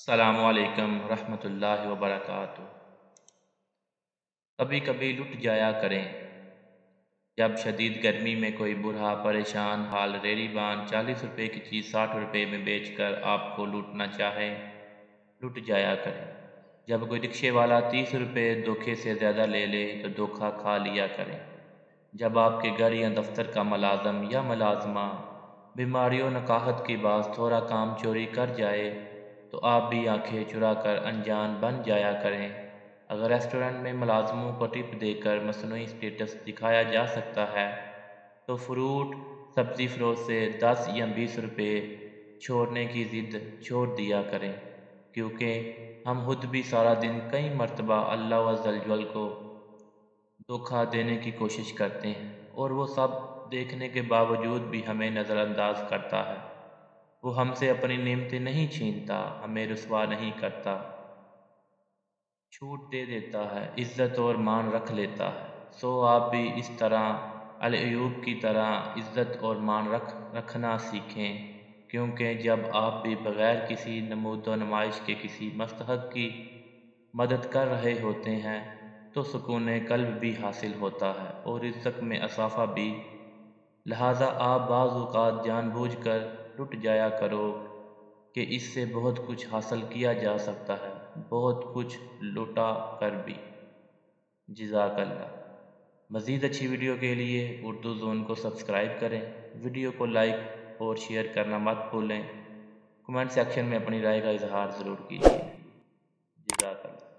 السلام علیکم ورحمۃ اللہ وبرکاتہ۔ کبھی کبھی لٹ جایا کریں۔ جب شدید گرمی میں کوئی بوڑھا پریشان حال ریڑھی بان 40 روپے کی چیز 60 روپے میں بیچ کر آپ کو لوٹنا چاہے، لٹ جایا کریں۔ جب کوئی رکشے والا 30 روپے دھوکے سے زیادہ لے لے تو دھوکا کھا لیا کریں۔ جب آپ کے گھر یا دفتر کا ملازم یا ملازمہ بیماریوں نقاہت کی باعث تھوڑا کام چوری کر جائے تو آپ بھی آنکھیں چرا کر انجان بن جایا کریں۔ اگر ریسٹورنٹ میں ملازموں کو ٹپ دے کر مصنوعی سٹیٹس دکھایا جا سکتا ہے تو فروٹ سبزی فروش سے 10 یا 20 روپے چھوڑنے کی ضد چھوڑ دیا کریں، کیونکہ ہم خود بھی سارا دن کئی مرتبہ اللہ عز و جل کو دھوکا دینے کی کوشش کرتے ہیں اور وہ سب دیکھنے کے باوجود بھی ہمیں نظر انداز کرتا ہے۔ وہ ہم سے اپنی نعمتیں نہیں چھینتا، ہمیں رسوا نہیں کرتا، چھوٹ دے دیتا ہے، عزت اور مان رکھ لیتا ہے۔ سو آپ بھی اس طرح ایوب کی طرح عزت اور مان رکھنا سیکھیں، کیونکہ جب آپ بھی بغیر کسی نمود و نمائش کے کسی مستحق کی مدد کر رہے ہوتے ہیں تو سکون قلب بھی حاصل ہوتا ہے اور رزق میں اضافہ بھی۔ لہٰذا آپ بعض اوقات جان بوجھ کر لٹ جایا کرو کہ اس سے بہت کچھ حاصل کیا جا سکتا ہے، بہت کچھ لوٹا کر بھی۔ جزاک اللہ۔ مزید اچھی ویڈیو کے لیے اردو زون کو سبسکرائب کریں، ویڈیو کو لائک اور شیئر کرنا مت بھولیں، کمنٹ سیکشن میں اپنی رائے کا اظہار ضرور کیجیے۔ جزاک اللہ۔